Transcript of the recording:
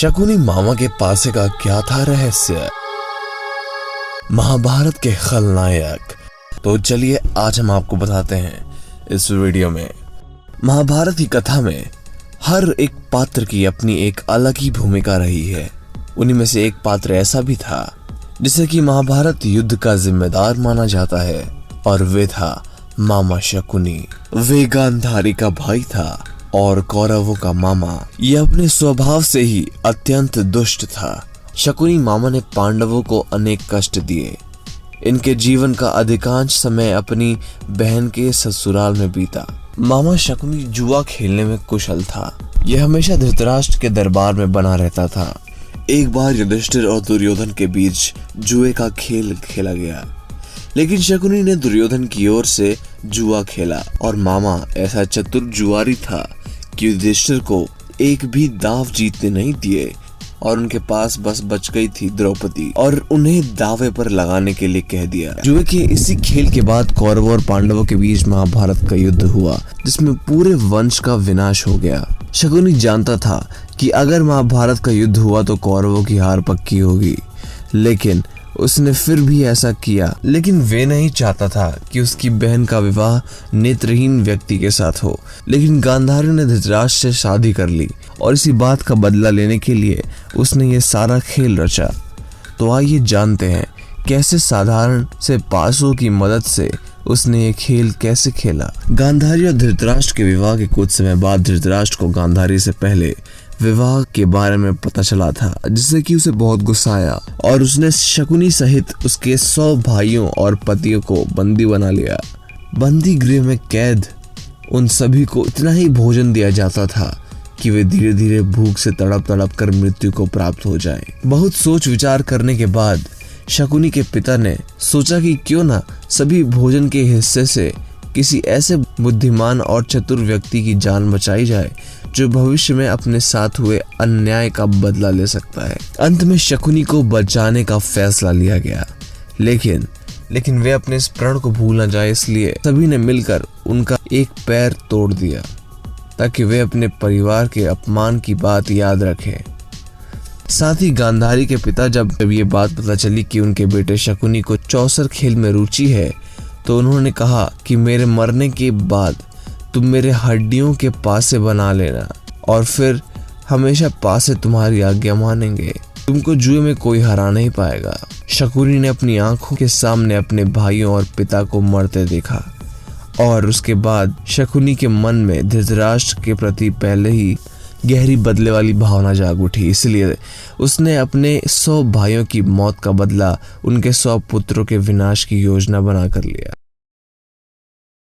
शकुनी मामा के पासे का क्या था रहस्य? महाभारत के खलनायक। तो चलिए आज हम आपको बताते हैं इस वीडियो में। महाभारत की कथा में हर एक पात्र की अपनी एक अलग ही भूमिका रही है। उन्हीं में से एक पात्र ऐसा भी था जिसे कि महाभारत युद्ध का जिम्मेदार माना जाता है, और वे था मामा शकुनी। वे गांधारी का भाई था और कौरवों का मामा। ये अपने स्वभाव से ही अत्यंत दुष्ट था। शकुनी मामा ने पांडवों को अनेक कष्ट दिए। इनके जीवन का अधिकांश समय अपनी बहन के ससुराल में बीता। मामा शकुनी जुआ खेलने में कुशल था। यह हमेशा धृतराष्ट्र के दरबार में बना रहता था। एक बार युधिष्ठिर और दुर्योधन के बीच जुए का खेल खेला गया, लेकिन शकुनी ने दुर्योधन की ओर से जुआ खेला और मामा ऐसा चतुर जुआरी था कि युधिष्ठिर को एक भी दाव जीतने नहीं दिए, और उनके पास बस बच गई थी द्रौपदी, और उन्हें दावे पर लगाने के लिए कह दिया। जुए के इसी खेल के बाद कौरवों और पांडवों के बीच महाभारत का युद्ध हुआ, जिसमें पूरे वंश का विनाश हो गया। शकुनी जानता था कि अगर महाभारत का युद्ध हुआ तो कौरवों की हार पक्की होगी, लेकिन उसने फिर भी ऐसा किया। लेकिन वे नहीं चाहता था कि उसकी बहन का विवाह नेत्रहीन व्यक्ति के साथ हो। लेकिन गांधारी ने धृतराष्ट्र से शादी कर ली, और इसी बात का बदला लेने के लिए उसने ये सारा खेल रचा। तो आइए जानते हैं कैसे साधारण से पासों की मदद से उसने ये खेल कैसे खेला। गांधारी और धृतराष्ट्र के विवाह के कुछ समय बाद धृतराष्ट्र को गांधारी से पहले विवाह के बारे में पता चला था, जिससे कि उसे बहुत गुस्सा आया और उसने शकुनी सहित उसके 100 भाइयों और पतियों को बंदी बना लिया। बंदी गृह में कैद उन सभी को इतना ही भोजन दिया जाता था कि वे धीरे धीरे भूख से तड़प तड़प कर मृत्यु को प्राप्त हो जाएं। बहुत सोच विचार करने के बाद शकुनी के पिता ने सोचा कि क्यों ना सभी भोजन के हिस्से से किसी ऐसे बुद्धिमान और चतुर व्यक्ति की जान बचाई जाए जो भविष्य में अपने साथ हुए अन्याय का बदला ले सकता है। अंत में शकुनी को बचाने का फैसला लिया गया, लेकिन वे अपने इस प्रण को भूल न जाए, इसलिए सभी ने मिलकर उनका एक पैर तोड़ दिया ताकि वे अपने परिवार के अपमान की बात याद रखें। साथ ही गांधारी के पिता जब ये बात पता चली कि उनके बेटे शकुनी को चौसर खेल में रुचि है, तो उन्होंने कहा कि मेरे मरने के बाद तुम मेरे हड्डियों के पासे बना लेना, और फिर हमेशा पासे तुम्हारी आज्ञा मानेंगे। तुमको जुए में कोई हरा नहीं पाएगा। शकुनी ने अपनी आंखों के सामने अपने भाइयों और पिता को मरते देखा, और उसके बाद शकुनी के मन में धृतराष्ट्र के प्रति पहले ही गहरी बदले वाली भावना जाग उठी। इसलिए उसने अपने 100 भाइयों की मौत का बदला उनके 100 पुत्रों के विनाश की योजना बना कर लिया।